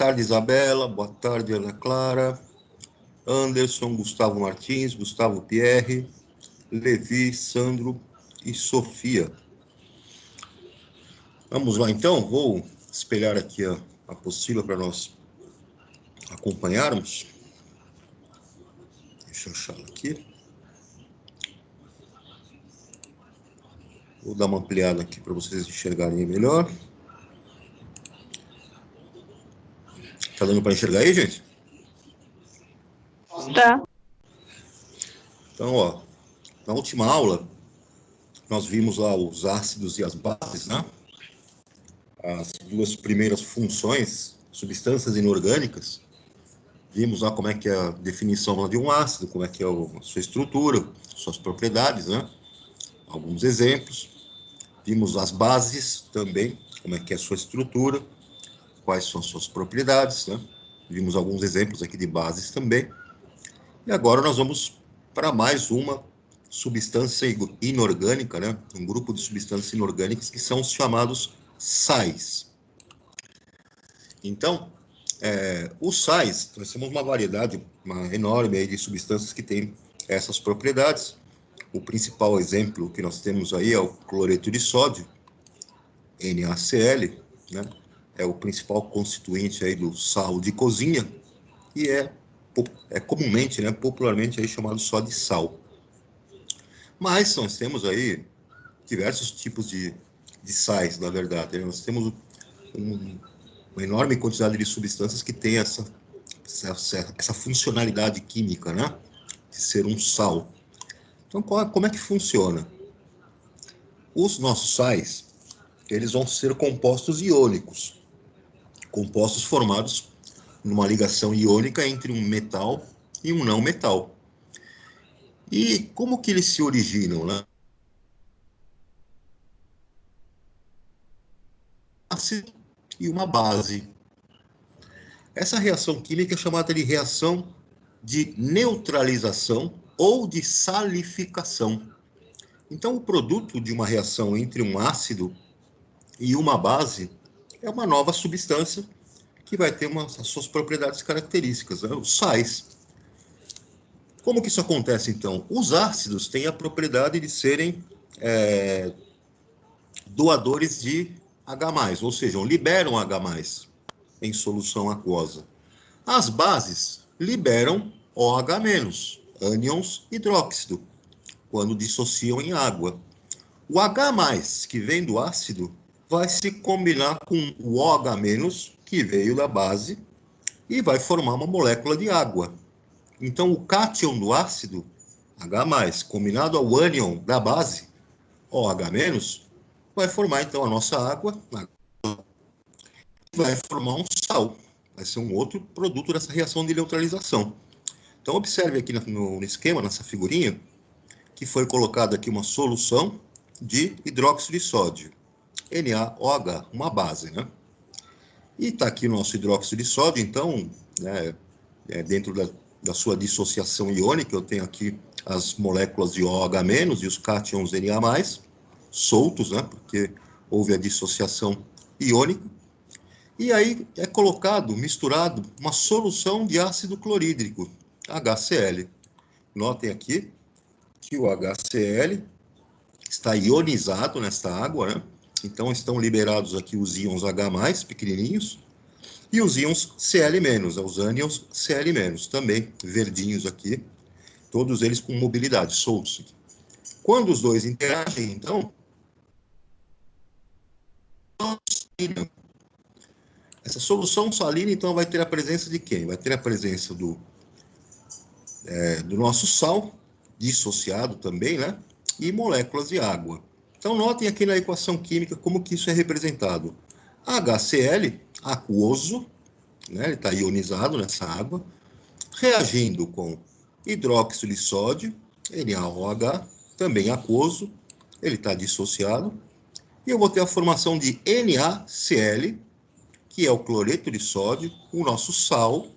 tarde, Isabela. Boa tarde, Ana Clara. Anderson, Gustavo Martins, Gustavo Pierre, Levi, Sandro e Sofia. Vamos lá, então. Vou espelhar aqui a apostila para nós acompanharmos. Deixa eu achá-la aqui. Vou dar uma ampliada aqui para vocês enxergarem melhor. Tá dando para enxergar aí, gente? Tá. Então, ó, na última aula, nós vimos lá os ácidos e as bases, né? As duas primeiras funções, substâncias inorgânicas. Vimos lá como é que é a definição de um ácido, como é que é a sua estrutura, suas propriedades, né? Alguns exemplos. Vimos as bases também, como é que é a sua estrutura, quais são as suas propriedades, né? Vimos alguns exemplos aqui de bases também. E agora nós vamos para mais uma substância inorgânica, né? Um grupo de substâncias inorgânicas que são os chamados sais. Então, os sais, nós temos uma variedade enorme aí de substâncias que têm essas propriedades. O principal exemplo que nós temos aí é o cloreto de sódio, NaCl, né? É o principal constituinte aí do sal de cozinha e é comumente, né, popularmente aí chamado só de sal. Mas nós temos aí diversos tipos de sais, na verdade. Nós temos uma enorme quantidade de substâncias que tem essa funcionalidade química, né, de ser um sal. Então, como é que funciona? Os nossos sais, eles vão ser compostos iônicos, compostos formados numa ligação iônica entre um metal e um não metal. E como que eles se originam, né? Ácido e uma base. Essa reação química é chamada de reação de neutralização ou de salificação. Então, o produto de uma reação entre um ácido e uma base é uma nova substância que vai ter as suas propriedades características, né? Os sais. Como que isso acontece, então? Os ácidos têm a propriedade de serem doadores de H+, ou seja, liberam H+, em solução aquosa. As bases liberam OH-, ânions hidróxido, quando dissociam em água. O H+, que vem do ácido, vai se combinar com o OH-, que veio da base, e vai formar uma molécula de água. Então, o cátion do ácido, H+, combinado ao ânion da base, OH-, vai formar, então, a nossa água, vai formar um sal. Vai ser um outro produto dessa reação de neutralização. Então, observe aqui no esquema, nessa figurinha, que foi colocada aqui uma solução de hidróxido de sódio, NaOH, uma base, né? E está aqui o nosso hidróxido de sódio, então, né, dentro da sua dissociação iônica, eu tenho aqui as moléculas de OH- e os cátions Na+, soltos, né, porque houve a dissociação iônica. E aí é colocado, misturado, uma solução de ácido clorídrico, HCl. Notem aqui que o HCl está ionizado nesta água, né? Então estão liberados aqui os íons H+, pequenininhos, e os íons Cl-, os ânions Cl-, também verdinhos aqui, todos eles com mobilidade, soltos. Quando os dois interagem, então, essa solução salina, então, vai ter a presença de quem? Vai ter a presença do nosso sal, dissociado também, né? E moléculas de água. Então, notem aqui na equação química como que isso é representado. HCl, aquoso, né? Ele está ionizado nessa água, reagindo com hidróxido de sódio, NaOH, também aquoso, ele está dissociado. E eu vou ter a formação de NaCl, que é o cloreto de sódio, o nosso sal,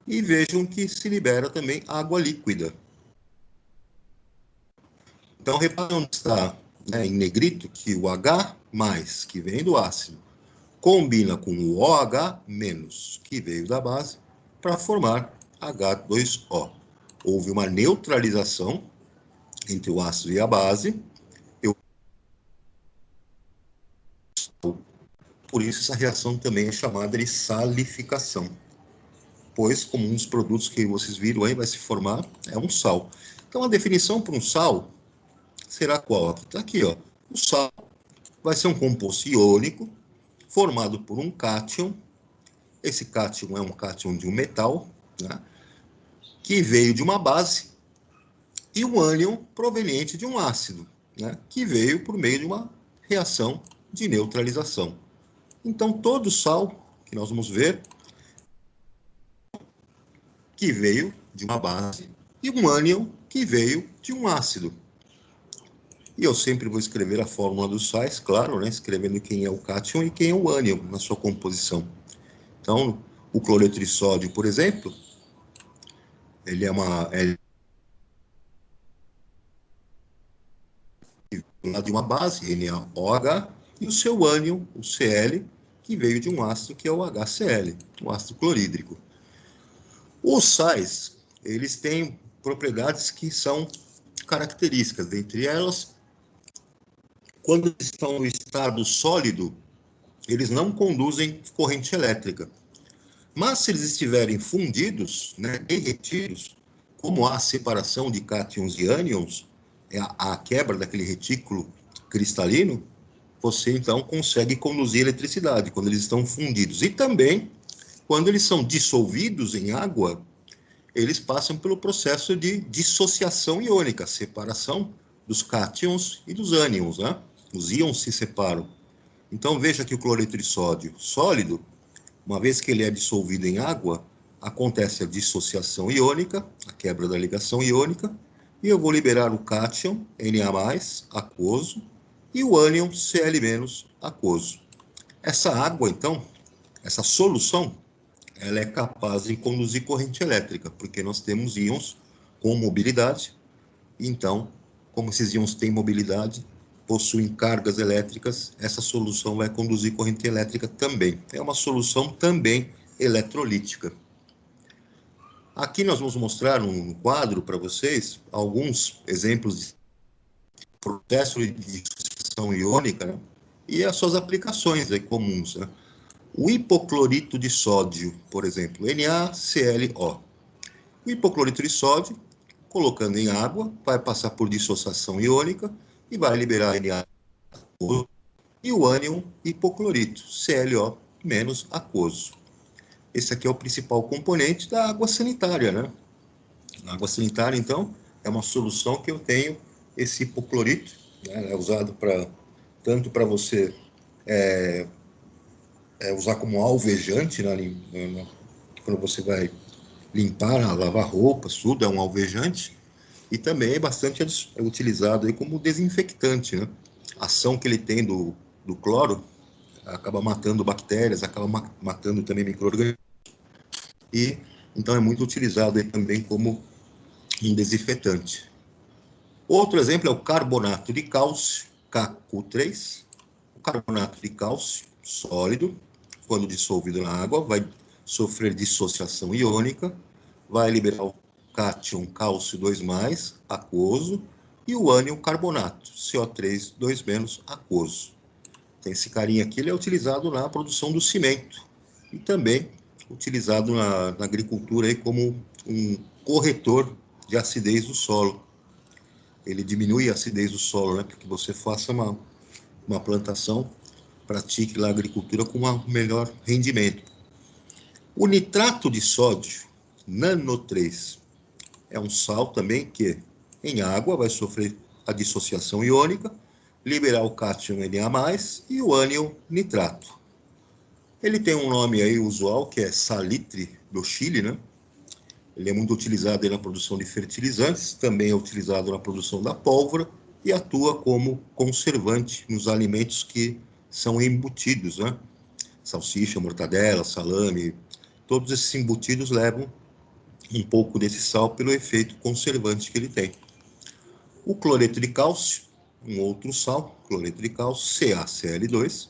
e vejam que se libera também água líquida. Então, reparem onde está, né, em negrito, que o H+, que vem do ácido, combina com o OH-, que veio da base, para formar H2O. Houve uma neutralização entre o ácido e a base. Por isso, essa reação também é chamada de salificação. Pois, como um dos produtos que vocês viram aí vai se formar, é um sal. Então, a definição para um sal será qual? Está aqui, ó. O sal vai ser um composto iônico formado por um cátion. Esse cátion é um cátion de um metal, né, que veio de uma base, e um ânion proveniente de um ácido, né, que veio por meio de uma reação de neutralização. Então, todo sal que nós vamos ver, que veio de uma base, e um ânion que veio de um ácido. E eu sempre vou escrever a fórmula dos sais, claro, né, escrevendo quem é o cátion e quem é o ânion na sua composição. Então, o cloreto de sódio, por exemplo, ele é de uma base, NaOH, e o seu ânion, o Cl, que veio de um ácido, que é o HCl, um ácido clorídrico. Os sais, eles têm propriedades que são características, dentre elas, quando estão no estado sólido, eles não conduzem corrente elétrica. Mas se eles estiverem fundidos, né, derretidos, como há a separação de cátions e ânions, a quebra daquele retículo cristalino, você então consegue conduzir eletricidade quando eles estão fundidos. E também, quando eles são dissolvidos em água, eles passam pelo processo de dissociação iônica, separação dos cátions e dos ânions, né? Os íons se separam. Então, veja que o cloreto de sódio sólido, uma vez que ele é dissolvido em água, acontece a dissociação iônica, a quebra da ligação iônica, e eu vou liberar o cátion, Na+, aquoso, e o ânion, Cl-, aquoso. Essa água, então, essa solução, ela é capaz de conduzir corrente elétrica, porque nós temos íons com mobilidade. Então, como esses íons têm mobilidade, possuem cargas elétricas, essa solução vai conduzir corrente elétrica também. É uma solução também eletrolítica. Aqui nós vamos mostrar um quadro para vocês, alguns exemplos de processo de dissociação iônica, né, e as suas aplicações aí comuns, né? O hipoclorito de sódio, por exemplo, NaClO. O hipoclorito de sódio, colocando em água, vai passar por dissociação iônica e vai liberar Na e o ânion hipoclorito, ClO menos aquoso. Esse aqui é o principal componente da água sanitária, né? A água sanitária, então, é uma solução que eu tenho esse hipoclorito, né, é usado tanto para você usar como alvejante, né, quando você vai limpar, lavar roupas, tudo é um alvejante, e também é bastante utilizado aí como desinfectante, né? A ação que ele tem do cloro acaba matando bactérias, acaba matando também micro-organismos, e então é muito utilizado aí também como um desinfetante. Outro exemplo é o carbonato de cálcio, KCl3. O carbonato de cálcio sólido, quando dissolvido na água, vai sofrer dissociação iônica, vai liberar o cátion cálcio 2+, aquoso, e o ânion carbonato, CO3 2-, aquoso. Tem esse carinha aqui, ele é utilizado na produção do cimento e também utilizado na agricultura aí como um corretor de acidez do solo. Ele diminui a acidez do solo, né, para que você faça uma plantação, pratique lá a agricultura com um melhor rendimento. O nitrato de sódio, NaNO3, é um sal também que em água vai sofrer a dissociação iônica, liberar o cátion Na+, e o ânion nitrato. Ele tem um nome aí usual, que é salitre do Chile, né? Ele é muito utilizado aí na produção de fertilizantes, também é utilizado na produção da pólvora e atua como conservante nos alimentos que são embutidos, né? Salsicha, mortadela, salame, todos esses embutidos levam um pouco desse sal pelo efeito conservante que ele tem. O cloreto de cálcio, um outro sal, cloreto de cálcio, CaCl2.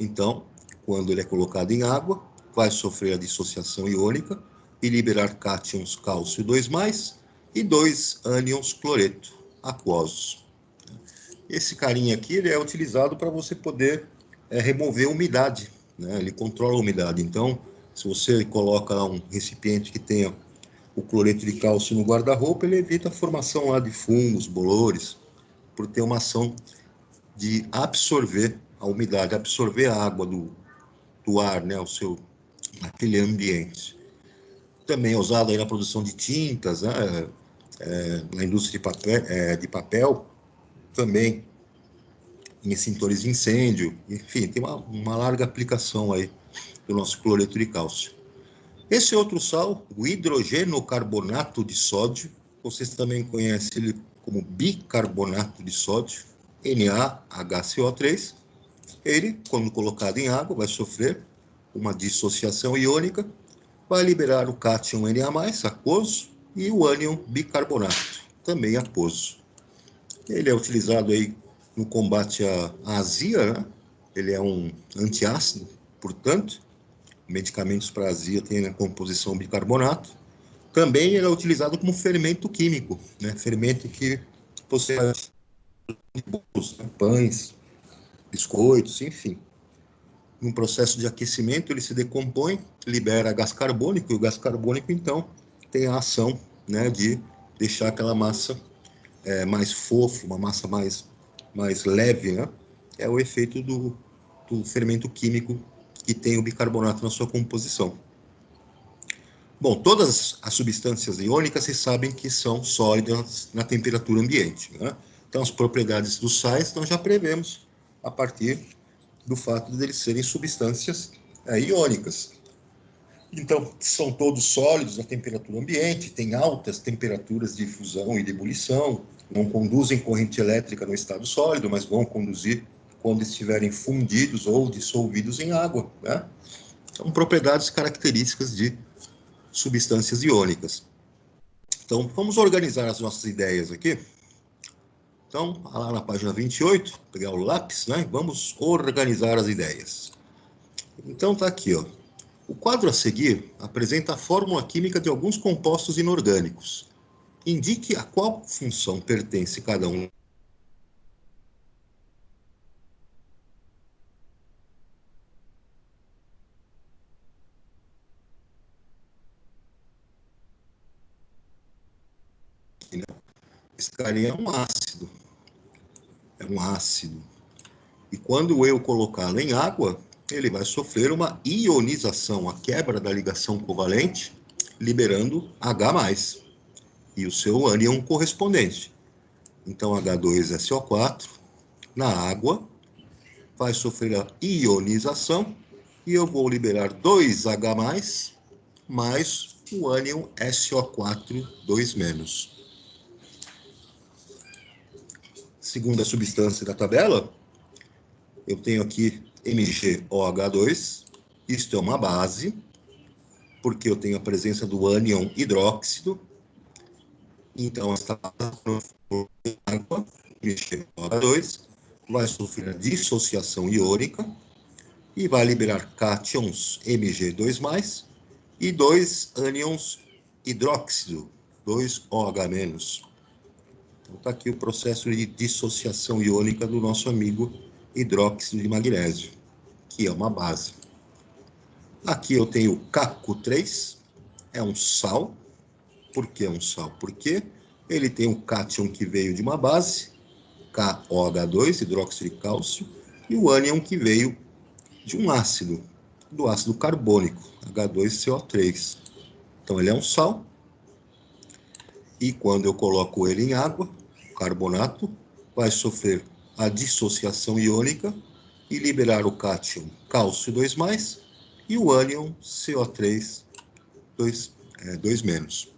Então, quando ele é colocado em água, vai sofrer a dissociação iônica e liberar cátions cálcio 2+, e 2 ânions cloreto aquosos. Esse carinha aqui ele é utilizado para você poder remover a umidade, né? Ele controla a umidade. Então, se você coloca lá um recipiente que tenha o cloreto de cálcio no guarda-roupa, ele evita a formação lá de fungos, bolores, por ter uma ação de absorver a umidade, absorver a água do ar, né, naquele ambiente. Também é usado aí na produção de tintas, né, na indústria de papel, também em extintores de incêndio, enfim, tem uma larga aplicação aí do nosso cloreto de cálcio. Esse outro sal, o hidrogenocarbonato de sódio, vocês também conhecem ele como bicarbonato de sódio, NaHCO3. Ele, quando colocado em água, vai sofrer uma dissociação iônica, vai liberar o cátion Na+, aquoso, e o ânion bicarbonato, também aquoso. Ele é utilizado aí no combate à azia, né? Ele é um antiácido, portanto, medicamentos para azia têm a composição bicarbonato. Também ele é utilizado como fermento químico, né? Fermento que possui bolos, né? Pães, biscoitos, enfim. No processo de aquecimento, ele se decompõe, libera gás carbônico, e o gás carbônico, então, tem a ação, né, de deixar aquela massa mais fofa, uma massa mais leve, né? É o efeito do fermento químico que tem o bicarbonato na sua composição. Bom, todas as substâncias iônicas, vocês sabem que são sólidas na temperatura ambiente, né? Então, as propriedades dos sais nós já prevemos a partir do fato de eles serem substâncias iônicas. Então, são todos sólidos na temperatura ambiente, têm altas temperaturas de fusão e de ebulição, não conduzem corrente elétrica no estado sólido, mas vão conduzir quando estiverem fundidos ou dissolvidos em água, né? São propriedades características de substâncias iônicas. Então, vamos organizar as nossas ideias aqui. Então, lá na página 28, pegar o lápis, né? Vamos organizar as ideias. Então, tá aqui, ó. O quadro a seguir apresenta a fórmula química de alguns compostos inorgânicos. Indique a qual função pertence cada um. Esse carinha é um ácido. É um ácido. E quando eu colocá-lo em água, ele vai sofrer uma ionização, a quebra da ligação covalente, liberando H+, e o seu ânion correspondente. Então, H2SO4, na água, vai sofrer a ionização, e eu vou liberar 2H+, mais o ânion SO4 2-. Segunda substância da tabela, eu tenho aqui MgOH2, isto é uma base, porque eu tenho a presença do ânion hidróxido. Então, esta água, MgOH2, vai sofrer a dissociação iônica e vai liberar cátions Mg2+, e 2 ânions hidróxido, 2OH-. Então, está aqui o processo de dissociação iônica do nosso amigo hidróxido de magnésio, que é uma base. Aqui eu tenho CaCO3, é um sal. Por que é um sal? Porque ele tem um cátion que veio de uma base, KOH2, hidróxido de cálcio, e o ânion que veio de um ácido, do ácido carbônico, H2CO3. Então, ele é um sal, e quando eu coloco ele em água, o carbonato vai sofrer a dissociação iônica e liberar o cátion cálcio 2+, e o ânion CO3 2-.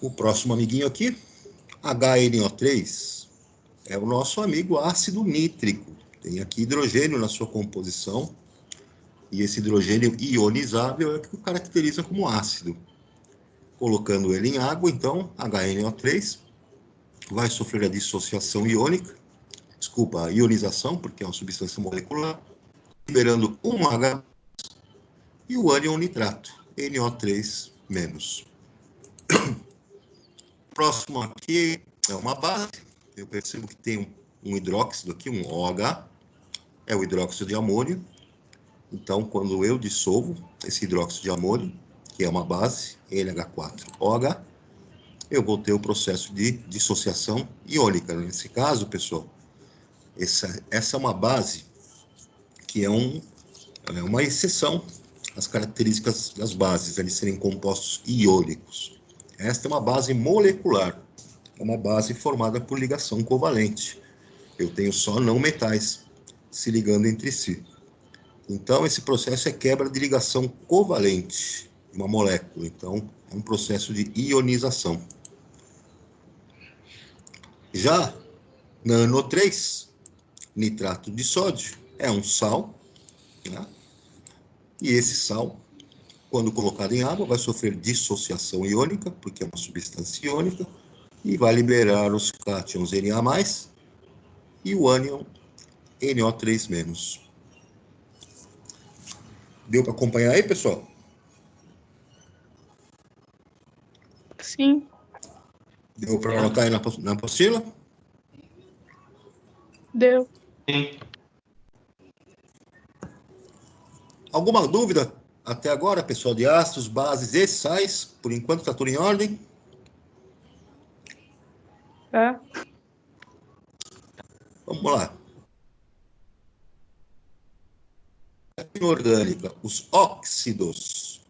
O próximo amiguinho aqui, HNO3, é o nosso amigo ácido nítrico. Tem aqui hidrogênio na sua composição, e esse hidrogênio ionizável é o que o caracteriza como ácido. Colocando ele em água, então, HNO3 vai sofrer a dissociação iônica, a ionização, porque é uma substância molecular, liberando um H e o ânion nitrato, NO3-. Próximo aqui é uma base. Eu percebo que tem um hidróxido aqui, um OH, é o hidróxido de amônio. Então, quando eu dissolvo esse hidróxido de amônio, que é uma base, NH4OH, eu vou ter o processo de dissociação iônica. Nesse caso, pessoal, essa é uma base que é uma exceção às características das bases, de serem compostos iônicos. Esta é uma base molecular, é uma base formada por ligação covalente. Eu tenho só não metais se ligando entre si. Então, esse processo é quebra de ligação covalente de uma molécula. Então, é um processo de ionização. Já na NO3, nitrato de sódio, é um sal, né? E esse sal, quando colocado em água, vai sofrer dissociação iônica, porque é uma substância iônica, e vai liberar os cátions Na+, e o ânion NO3-. Deu para acompanhar aí, pessoal? Sim. Deu para anotar aí na apostila? Deu. Sim. Alguma dúvida até agora, pessoal, de ácidos, bases e sais? Por enquanto está tudo em ordem? Tá. Vamos lá. Orgânica, os óxidos.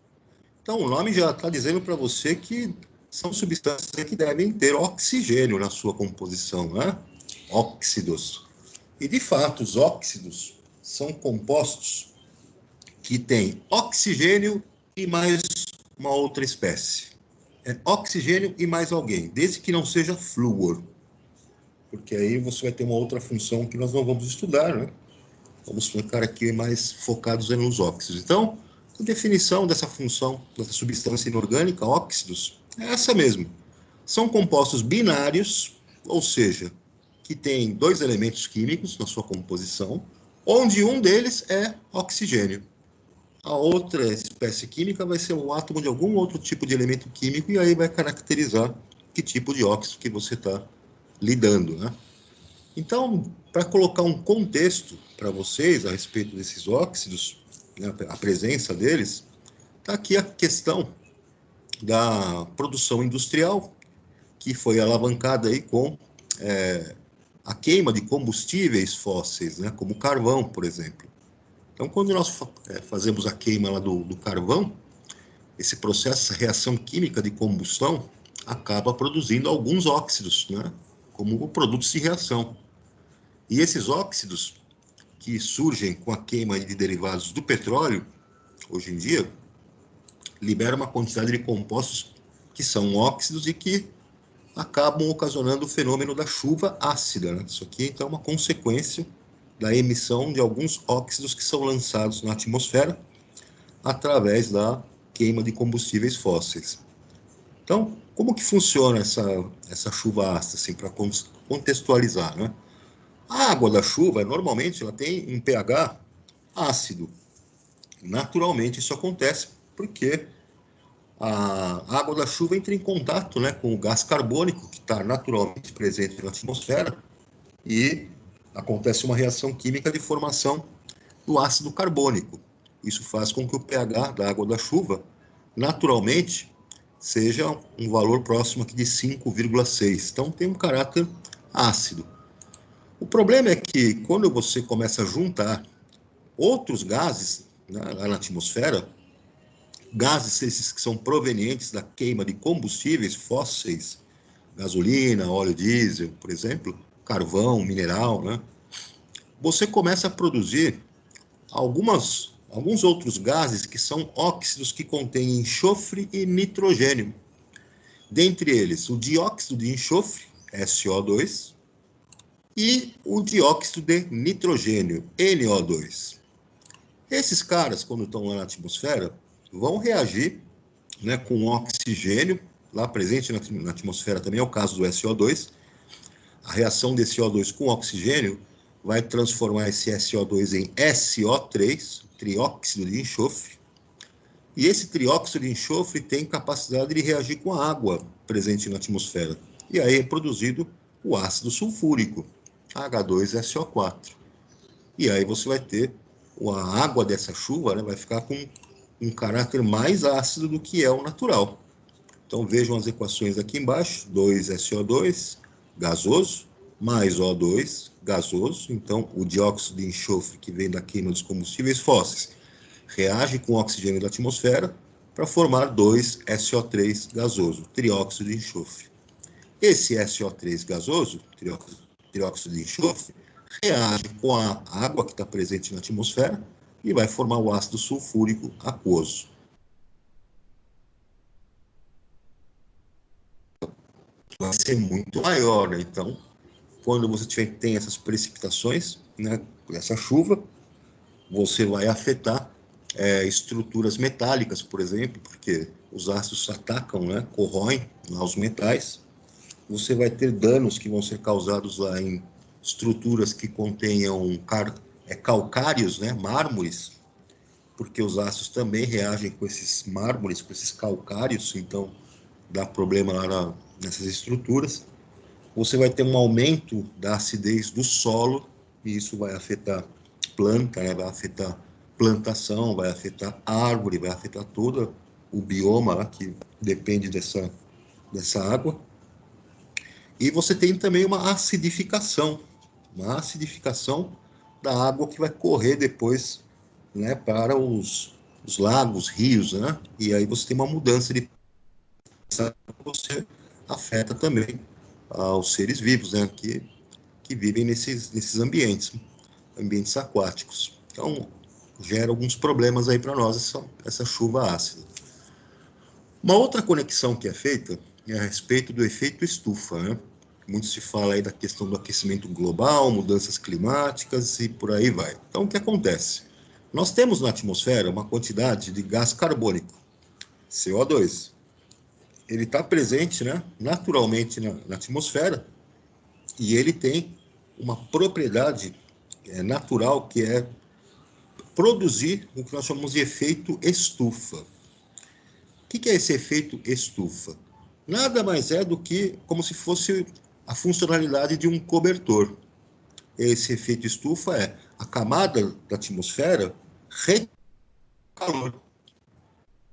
Então, o nome já está dizendo para você que são substâncias que devem ter oxigênio na sua composição, né? Óxidos. E, de fato, os óxidos são compostos que têm oxigênio e mais uma outra espécie. É oxigênio e mais alguém, desde que não seja flúor. Porque aí você vai ter uma outra função que nós não vamos estudar, né? Vamos ficar aqui mais focados nos óxidos. Então, a definição dessa função, dessa substância inorgânica, óxidos, é essa mesmo. São compostos binários, ou seja, que têm dois elementos químicos na sua composição, onde um deles é oxigênio. A outra espécie química vai ser um átomo de algum outro tipo de elemento químico, e aí vai caracterizar que tipo de óxido que você está lidando, né? Então, para colocar um contexto para vocês a respeito desses óxidos, né, a presença deles, está aqui a questão da produção industrial, que foi alavancada aí com a queima de combustíveis fósseis, né, como carvão, por exemplo. Então, quando nós fazemos a queima lá do carvão, esse processo, essa reação química de combustão, acaba produzindo alguns óxidos, né, como produtos de reação. E esses óxidos que surgem com a queima de derivados do petróleo, hoje em dia, liberam uma quantidade de compostos que são óxidos e que acabam ocasionando o fenômeno da chuva ácida, né? Isso aqui, então, é uma consequência da emissão de alguns óxidos que são lançados na atmosfera através da queima de combustíveis fósseis. Então, como que funciona essa chuva ácida, assim, para contextualizar, né? A água da chuva, normalmente, ela tem um pH ácido. Naturalmente, isso acontece porque a água da chuva entra em contato, né, com o gás carbônico, que está naturalmente presente na atmosfera, e acontece uma reação química de formação do ácido carbônico. Isso faz com que o pH da água da chuva, naturalmente, seja um valor próximo aqui de 5,6. Então, tem um caráter ácido. O problema é que, quando você começa a juntar outros gases, né, lá na atmosfera, gases esses que são provenientes da queima de combustíveis fósseis, gasolina, óleo diesel, por exemplo, carvão, mineral, né, você começa a produzir alguns outros gases que são óxidos que contêm enxofre e nitrogênio. Dentre eles, o dióxido de enxofre, SO2, e o dióxido de nitrogênio, NO2. Esses caras, quando estão lá na atmosfera, vão reagir, né, com oxigênio, lá presente na atmosfera também é o caso do SO2. A reação desse O2 com oxigênio vai transformar esse SO2 em SO3, trióxido de enxofre, e esse trióxido de enxofre tem capacidade de reagir com a água presente na atmosfera, e aí é produzido o ácido sulfúrico, H2SO4. E aí você vai ter a água dessa chuva, né, vai ficar com um caráter mais ácido do que é o natural. Então vejam as equações aqui embaixo, 2SO2 gasoso, mais O2 gasoso. Então o dióxido de enxofre que vem da queima dos combustíveis fósseis reage com o oxigênio da atmosfera para formar 2SO3 gasoso, trióxido de enxofre. Esse SO3 gasoso, trióxido de enxofre, reage com a água que está presente na atmosfera e vai formar o ácido sulfúrico aquoso. Vai ser muito maior, né? Então, quando você tem essas precipitações, né, essa chuva, você vai afetar estruturas metálicas, por exemplo, porque os ácidos atacam, né, corroem lá os metais. Você vai ter danos que vão ser causados lá em estruturas que contenham calcários, né, mármores, porque os ácidos também reagem com esses mármores, com esses calcários, então dá problema lá nessas estruturas. Você vai ter um aumento da acidez do solo, e isso vai afetar planta, né, vai afetar plantação, vai afetar árvore, vai afetar todo o bioma lá que depende dessa água. E você tem também uma acidificação da água que vai correr depois, né, para os lagos, rios, né? E aí você tem uma mudança de você afeta também aos seres vivos, né, que vivem nesses ambientes aquáticos. Então, gera alguns problemas aí para nós essa chuva ácida. Uma outra conexão que é feita é a respeito do efeito estufa, né? Muito se fala aí da questão do aquecimento global, mudanças climáticas e por aí vai. Então, o que acontece? Nós temos na atmosfera uma quantidade de gás carbônico, CO2. Ele está presente, né, naturalmente na atmosfera, e ele tem uma propriedade natural que é produzir o que nós chamamos de efeito estufa. O que é esse efeito estufa? Nada mais é do que como se fosse a funcionalidade de um cobertor. Esse efeito estufa é a camada da atmosfera retém calor.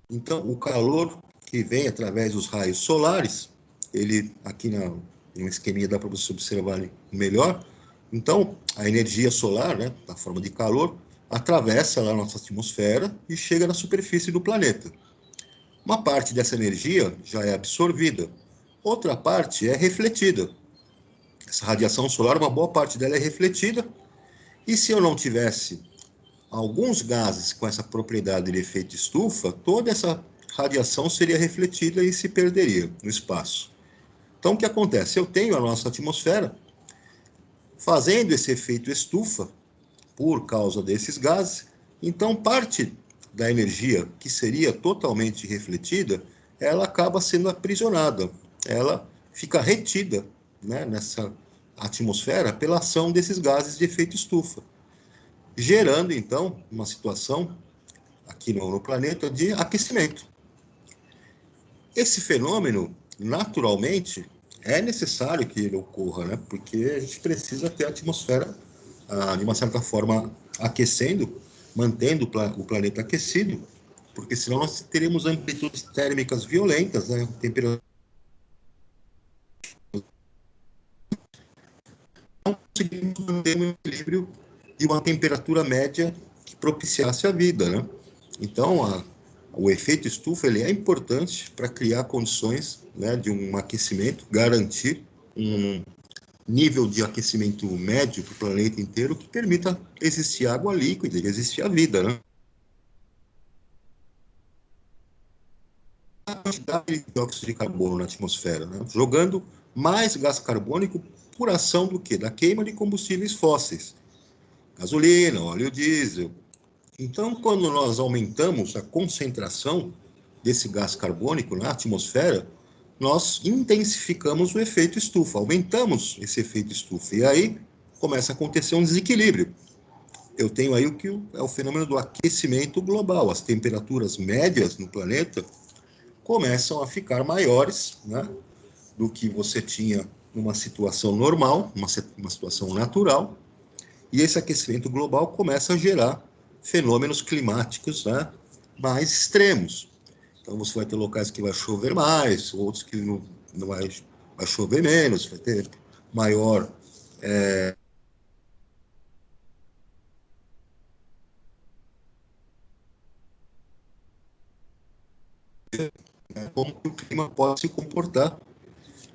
Então, o calor que vem através dos raios solares, ele aqui no esqueminha dá para você observar melhor. Então, a energia solar, né, na forma de calor, atravessa lá a nossa atmosfera e chega na superfície do planeta. Uma parte dessa energia já é absorvida, outra parte é refletida. Essa radiação solar, uma boa parte dela é refletida, e se eu não tivesse alguns gases com essa propriedade de efeito estufa, toda essa radiação seria refletida e se perderia no espaço. Então, o que acontece? Eu tenho a nossa atmosfera fazendo esse efeito estufa por causa desses gases, então parte da energia que seria totalmente refletida, ela acaba sendo aprisionada, ela fica retida, né, nessa atmosfera pela ação desses gases de efeito estufa, gerando então uma situação aqui no planeta de aquecimento. Esse fenômeno, naturalmente, é necessário que ele ocorra, né? Porque a gente precisa ter a atmosfera, de uma certa forma, aquecendo, mantendo o planeta aquecido, porque senão nós teremos amplitudes térmicas violentas, né? Temperatura. Não conseguimos manter um equilíbrio de uma temperatura média que propiciasse a vida, né? Então, o efeito estufa ele é importante para criar condições, né, de um aquecimento, garantir um nível de aquecimento médio para o planeta inteiro que permita existir água líquida e existir a vida, né? A quantidade de dióxido de carbono na atmosfera, né? Jogando mais gás carbônico por ação do quê? Da queima de combustíveis fósseis, gasolina, óleo diesel. Então, quando nós aumentamos a concentração desse gás carbônico na atmosfera, nós intensificamos o efeito estufa, aumentamos esse efeito estufa. E aí, começa a acontecer um desequilíbrio. Eu tenho aí o que é o fenômeno do aquecimento global. As temperaturas médias no planeta começam a ficar maiores, né, do que você tinha numa situação normal, uma situação natural, e esse aquecimento global começa a gerar fenômenos climáticos, né, mais extremos. Então, você vai ter locais que vai chover mais, outros que não vai chover menos, vai ter maior... como o clima pode se comportar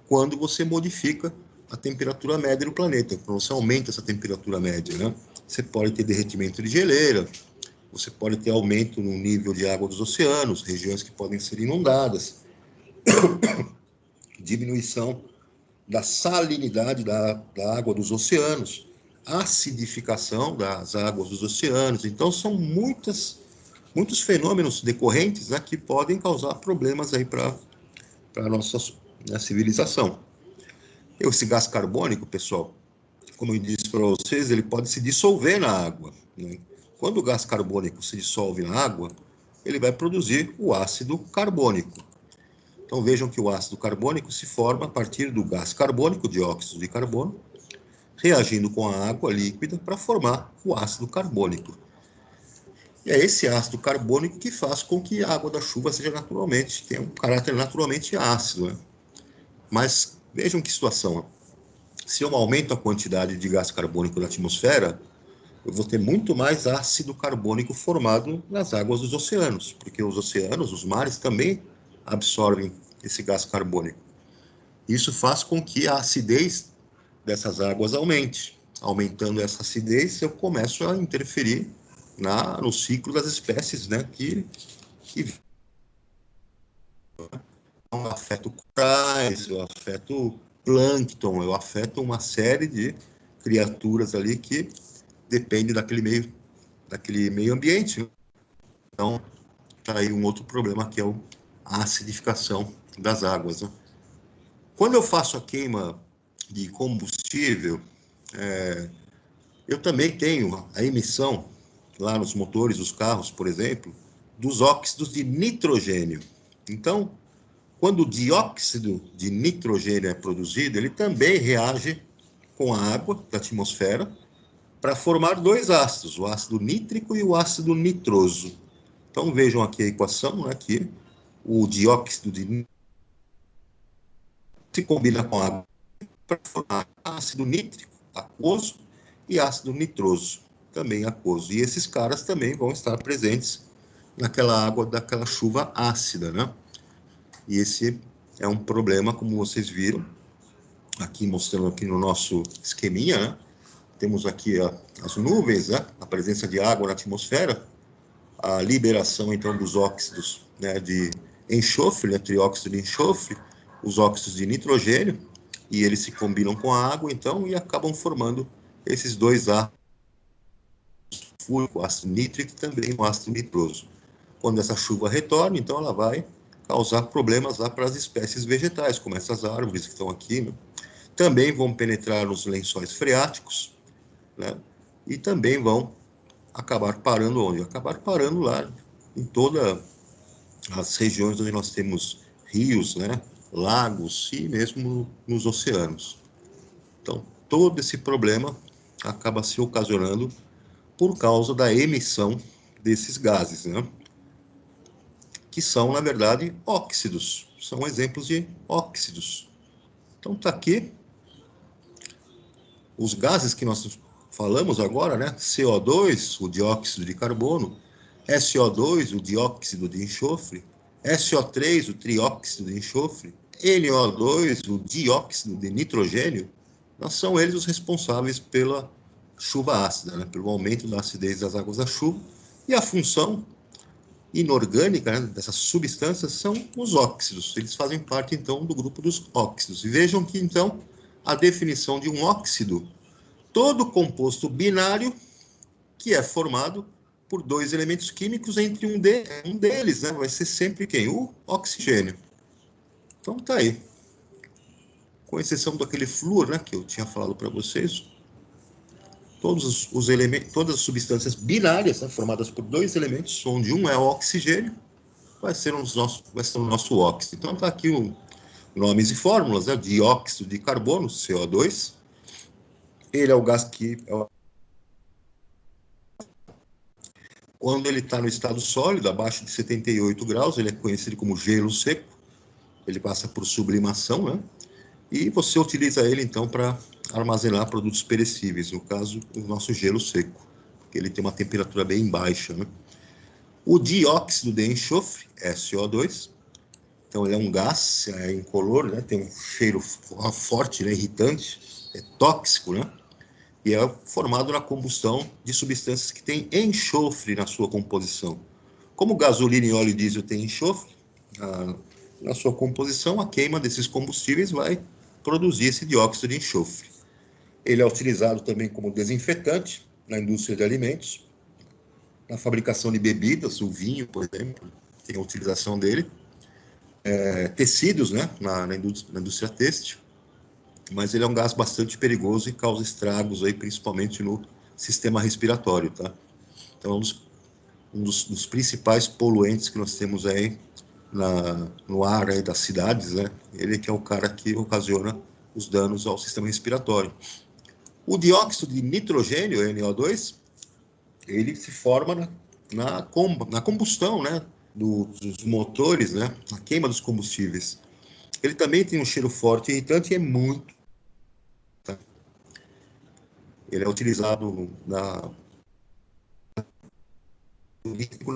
quando você modifica a temperatura média do planeta. Quando você aumenta essa temperatura média, né? Você pode ter derretimento de geleira, você pode ter aumento no nível de água dos oceanos, regiões que podem ser inundadas, diminuição da salinidade da água dos oceanos, acidificação das águas dos oceanos. Então, são muitos fenômenos decorrentes, né, que podem causar problemas aí para a nossa, né, civilização. Esse gás carbônico, pessoal, como eu disse para vocês, ele pode se dissolver na água, né? Quando o gás carbônico se dissolve na água, ele vai produzir o ácido carbônico. Então vejam que o ácido carbônico se forma a partir do gás carbônico, dióxido de carbono, reagindo com a água líquida para formar o ácido carbônico. E é esse ácido carbônico que faz com que a água da chuva seja naturalmente, tenha um caráter naturalmente ácido, né? Mas vejam que situação. Se eu aumento a quantidade de gás carbônico na atmosfera, eu vou ter muito mais ácido carbônico formado nas águas dos oceanos, porque os oceanos, os mares também absorvem esse gás carbônico. Isso faz com que a acidez dessas águas aumente. Aumentando essa acidez, eu começo a interferir no ciclo das espécies, né, que eu afeto corais, eu afeto plâncton, eu afeto uma série de criaturas ali que dependem daquele meio ambiente. Então, está aí um outro problema, que é a acidificação das águas, né? Quando eu faço a queima de combustível, eu também tenho a emissão, lá nos motores dos carros, por exemplo, dos óxidos de nitrogênio. Então, quando o dióxido de nitrogênio é produzido, ele também reage com a água da atmosfera para formar dois ácidos, o ácido nítrico e o ácido nitroso. Então vejam aqui a equação, né, que o dióxido de nitrogênio se combina com a água para formar ácido nítrico, aquoso, e ácido nitroso, também aquoso. E esses caras também vão estar presentes naquela água daquela chuva ácida, né? E esse é um problema, como vocês viram, aqui mostrando aqui no nosso esqueminha, né? Temos aqui as nuvens, né? A presença de água na atmosfera, a liberação, então, dos óxidos, né, de enxofre, né, trióxido de enxofre, os óxidos de nitrogênio, e eles se combinam com a água, então, e acabam formando esses dois ácidos, o ácido nítrico e também o ácido nitroso. Quando essa chuva retorna, então, ela vai causar problemas lá para as espécies vegetais, como essas árvores que estão aqui, né? Também vão penetrar nos lençóis freáticos, né? E também vão acabar parando onde? Acabar parando lá em todas as regiões onde nós temos rios, né, lagos e mesmo nos oceanos. Então, todo esse problema acaba se ocasionando por causa da emissão desses gases, né, que são, na verdade, óxidos. São exemplos de óxidos. Então, está aqui os gases que nós falamos agora, né? CO2, o dióxido de carbono, SO2, o dióxido de enxofre, SO3, o trióxido de enxofre, NO2, o dióxido de nitrogênio, não são eles os responsáveis pela chuva ácida, né? Pelo aumento da acidez das águas da chuva, e a função inorgânica, né, dessas substâncias são os óxidos. Eles fazem parte, então, do grupo dos óxidos. E vejam que, então, a definição de um óxido, todo composto binário que é formado por dois elementos químicos, entre um deles, né, vai ser sempre quem? O oxigênio. Então tá aí. Com exceção daquele flúor, né, que eu tinha falado para vocês, Todos os elementos, todas as substâncias binárias, né, formadas por dois elementos, onde um é o oxigênio, vai ser o nosso óxido. Então está aqui nomes e fórmulas, né? Dióxido de carbono, CO2. Ele é o gás que, quando ele está no estado sólido, abaixo de 78 graus, ele é conhecido como gelo seco. Ele passa por sublimação, né? E você utiliza ele, então, para armazenar produtos perecíveis, no caso, o nosso gelo seco, porque ele tem uma temperatura bem baixa, né? O dióxido de enxofre, SO2, então ele é um gás, é incolor, né? Tem um cheiro forte, né? Irritante, é tóxico, né? E é formado na combustão de substâncias que têm enxofre na sua composição. Como gasolina e óleo diesel têm enxofre na sua composição, a queima desses combustíveis vai produzir esse dióxido de enxofre. Ele é utilizado também como desinfetante na indústria de alimentos, na fabricação de bebidas, o vinho, por exemplo, tem a utilização dele. Tecidos, né, na indústria têxtil, mas ele é um gás bastante perigoso e causa estragos aí, principalmente no sistema respiratório, tá? Então, um dos principais poluentes que nós temos aí no ar aí das cidades, né? Ele que é o cara que ocasiona os danos ao sistema respiratório. O dióxido de nitrogênio, NO2, ele se forma na combustão, né? Dos motores, né? Na queima dos combustíveis. Ele também tem um cheiro forte e irritante e é muito. Tá? Ele é utilizado na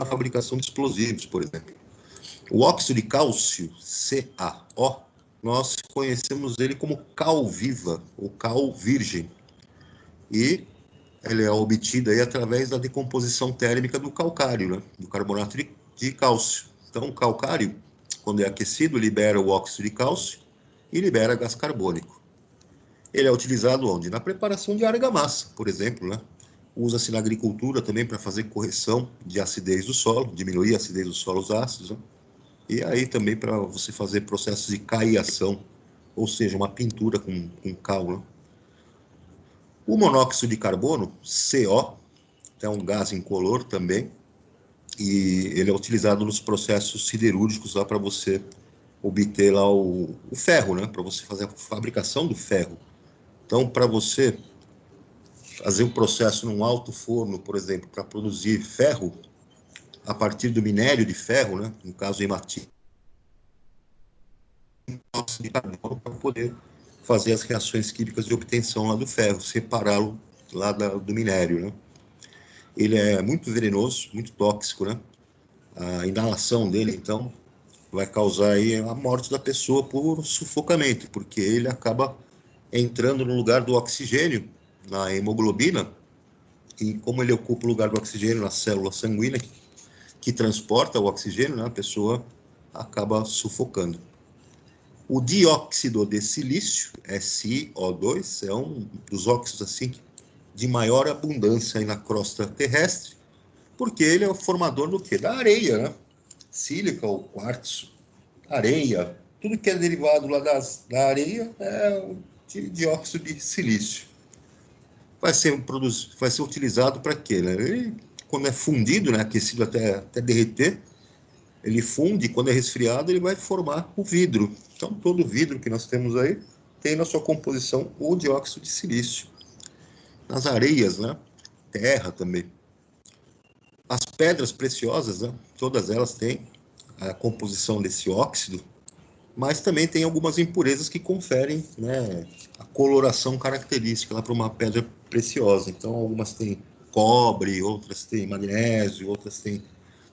fabricação de explosivos, por exemplo. O óxido de cálcio, CaO, nós conhecemos ele como cal viva, ou cal virgem. E ele é obtido aí através da decomposição térmica do calcário, né? Do carbonato de cálcio. Então, o calcário, quando é aquecido, libera o óxido de cálcio e libera gás carbônico. Ele é utilizado onde? Na preparação de argamassa, por exemplo, né? Usa-se na agricultura também para fazer correção de acidez do solo, diminuir a acidez dos solos ácidos, né? E aí também para você fazer processos de caiação, ou seja, uma pintura com cal, né? O monóxido de carbono, CO, é um gás incolor também, e ele é utilizado nos processos siderúrgicos lá para você obter lá o ferro, né? Para você fazer a fabricação do ferro. Então, para você fazer um processo num alto forno, por exemplo, para produzir ferro, a partir do minério de ferro, né? No caso, hematina, de carbono, para poder fazer as reações químicas de obtenção lá do ferro, separá-lo lá do minério, né? Ele é muito venenoso, muito tóxico, né? A inalação dele, então, vai causar aí a morte da pessoa por sufocamento, porque ele acaba entrando no lugar do oxigênio na hemoglobina, e como ele ocupa o lugar do oxigênio na célula sanguínea que transporta o oxigênio, né, a pessoa acaba sufocando. O dióxido de silício, SiO2, é um dos óxidos assim de maior abundância aí na crosta terrestre, porque ele é o formador do quê? Da areia, né? Sílica ou quartzo, areia, tudo que é derivado lá da areia é o dióxido de silício. Vai ser utilizado para quê? Né? Ele, quando é fundido, né, aquecido até derreter, ele funde, quando é resfriado, ele vai formar o vidro. Então, todo vidro que nós temos aí tem na sua composição o dióxido de silício. Nas areias, né? Terra também. As pedras preciosas, né? Todas elas têm a composição desse óxido, mas também tem algumas impurezas que conferem, né, a coloração característica para uma pedra preciosa. Então, algumas têm cobre, outras têm magnésio, outras têm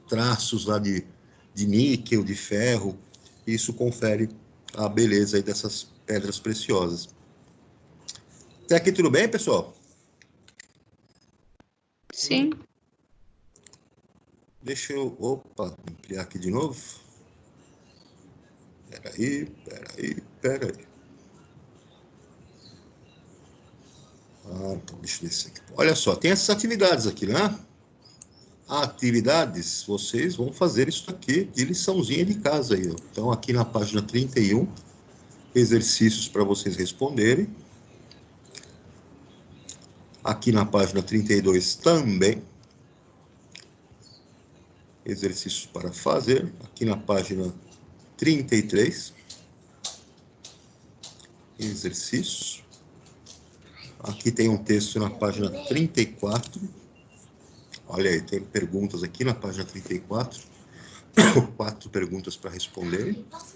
traços lá de níquel, de ferro. Isso confere a beleza aí dessas pedras preciosas. Até aqui tudo bem, pessoal? Sim. Deixa eu, ampliar aqui de novo. Peraí. Então, deixa eu descer aqui. Olha só, tem essas atividades aqui, né? Atividades, vocês vão fazer isso aqui de liçãozinha de casa aí, ó. Então, aqui na página 31, exercícios para vocês responderem. Aqui na página 32 também. Exercícios para fazer. Aqui na página 33. Exercícios. Aqui tem um texto na página 34. Olha aí, tem perguntas aqui na página 34. 4 perguntas para responder. Posso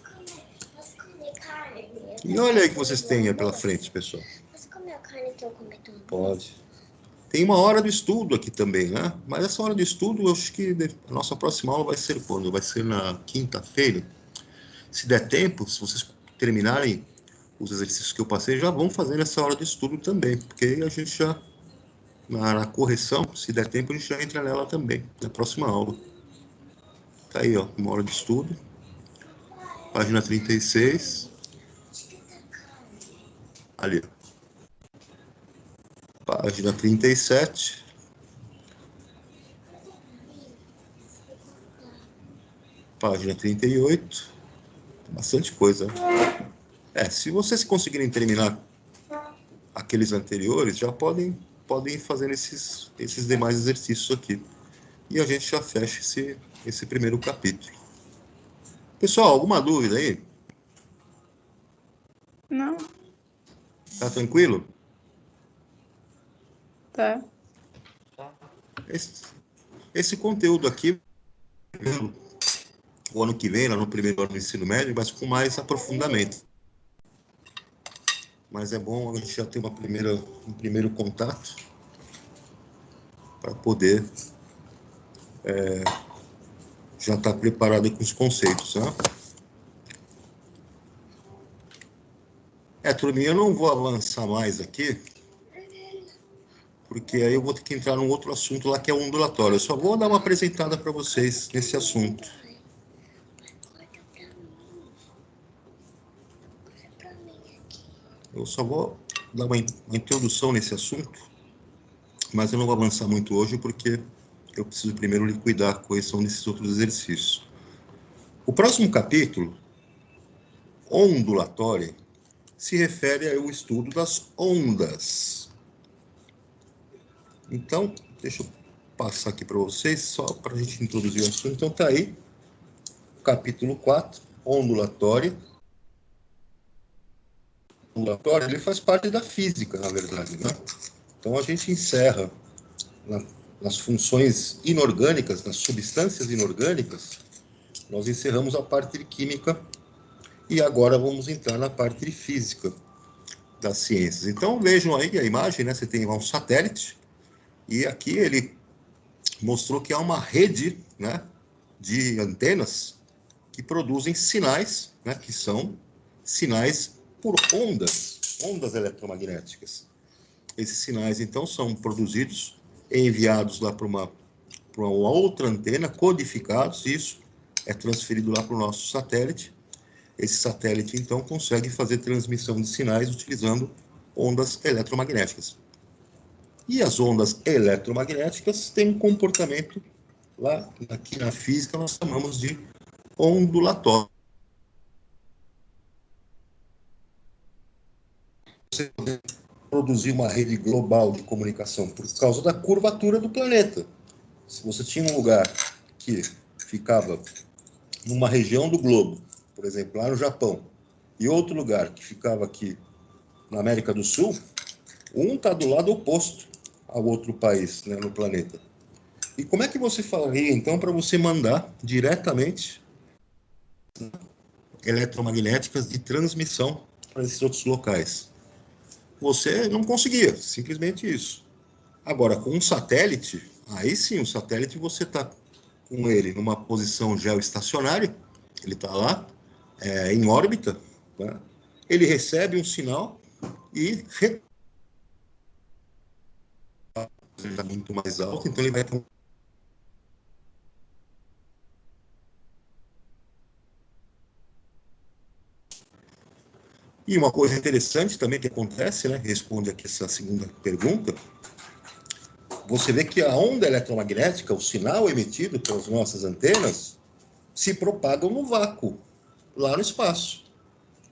comer carne? E olha aí que vocês têm aí pela frente, pessoal. Posso comer a carne que eu comi tudo? Pode. Tem uma hora do estudo aqui também, né? Mas essa hora do estudo, eu acho que a nossa próxima aula vai ser quando? Vai ser na quinta-feira. Se der tempo, se vocês terminarem os exercícios que eu passei, já vão fazer nessa hora de estudo também, porque aí a gente já, na correção, se der tempo, a gente já entra nela também, na próxima aula. Tá aí, ó, uma hora de estudo. Página 36. Ali, ó. Página 37. Página 38. Bastante coisa. Se vocês conseguirem terminar aqueles anteriores, já podem ir fazendo esses demais exercícios aqui. E a gente já fecha esse primeiro capítulo. Pessoal, alguma dúvida aí? Não. Tá tranquilo? Tá. Esse conteúdo aqui, o ano que vem, lá no primeiro ano do ensino médio, mas com mais aprofundamento. Mas é bom a gente já ter um primeiro contato para poder já estar preparado com os conceitos, né? Turminha, eu não vou avançar mais aqui, porque aí eu vou ter que entrar num outro assunto lá, que é o ondulatório. Eu só vou dar uma apresentada para vocês nesse assunto. Eu só vou dar uma introdução nesse assunto, mas eu não vou avançar muito hoje, porque eu preciso primeiro liquidar a correção desses outros exercícios. O próximo capítulo, ondulatória, se refere ao estudo das ondas. Então, deixa eu passar aqui para vocês, só para a gente introduzir o assunto. Então, está aí, capítulo 4, ondulatória. O ondulatório, ele faz parte da física, na verdade, né? Então, a gente encerra nas funções inorgânicas, nas substâncias inorgânicas, nós encerramos a parte de química e agora vamos entrar na parte de física das ciências. Então, vejam aí a imagem, né? Você tem um satélite e aqui ele mostrou que há uma rede, né, de antenas que produzem sinais, né, que são sinais por ondas eletromagnéticas. Esses sinais, então, são produzidos e enviados lá para uma outra antena, codificados, e isso é transferido lá para o nosso satélite. Esse satélite, então, consegue fazer transmissão de sinais utilizando ondas eletromagnéticas. E as ondas eletromagnéticas têm um comportamento, lá aqui na física, nós chamamos de ondulatório. Você pode produzir uma rede global de comunicação por causa da curvatura do planeta. Se você tinha um lugar que ficava numa região do globo, por exemplo, lá no Japão, e outro lugar que ficava aqui na América do Sul, um está do lado oposto ao outro país, né, no planeta. E como é que você faria, então, para você mandar diretamente eletromagnéticas de transmissão para esses outros locais? Você não conseguia, simplesmente isso. Agora, com um satélite, aí sim, o satélite você está com ele numa posição geoestacionária, ele está lá, em órbita, né? Ele recebe um sinal e ele está muito mais alto, então ele vai ter E uma coisa interessante também que acontece, né, responde aqui essa segunda pergunta, você vê que a onda eletromagnética, o sinal emitido pelas nossas antenas, se propagam no vácuo, lá no espaço.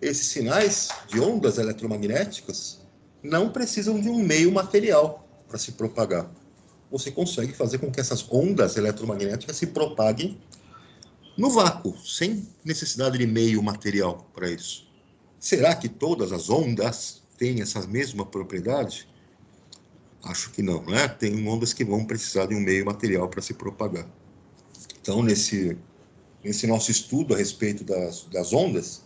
Esses sinais de ondas eletromagnéticas não precisam de um meio material para se propagar. Você consegue fazer com que essas ondas eletromagnéticas se propaguem no vácuo, sem necessidade de meio material para isso. Será que todas as ondas têm essa mesma propriedade? Acho que não, né? Tem ondas que vão precisar de um meio material para se propagar. Então, nesse nosso estudo a respeito das ondas,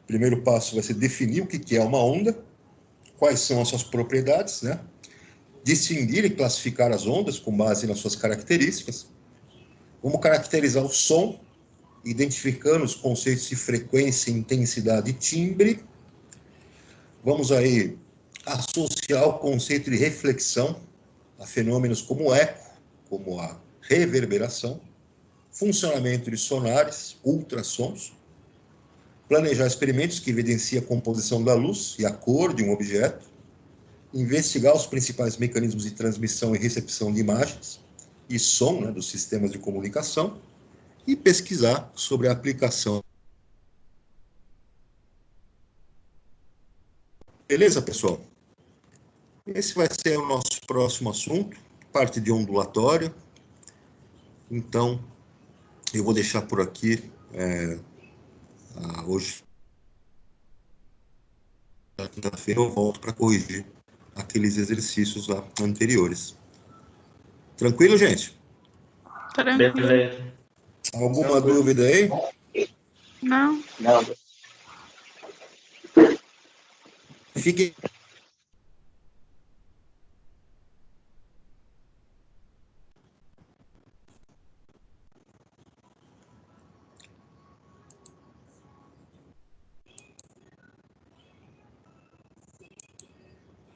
o primeiro passo vai ser definir o que é uma onda, quais são as suas propriedades, né? Distinguir e classificar as ondas com base nas suas características. Vamos caracterizar o som, identificando os conceitos de frequência, intensidade e timbre. Vamos aí associar o conceito de reflexão a fenômenos como o eco, como a reverberação, funcionamento de sonares, ultrassons, planejar experimentos que evidenciam a composição da luz e a cor de um objeto, investigar os principais mecanismos de transmissão e recepção de imagens e som, né, dos sistemas de comunicação, e pesquisar sobre a aplicação. Beleza, pessoal? Esse vai ser o nosso próximo assunto, parte de ondulatório. Então, eu vou deixar por aqui hoje, na quinta-feira, eu volto para corrigir aqueles exercícios lá anteriores. Tranquilo, gente? Tranquilo. Beleza. Alguma dúvida aí? Não. Não. Fiquem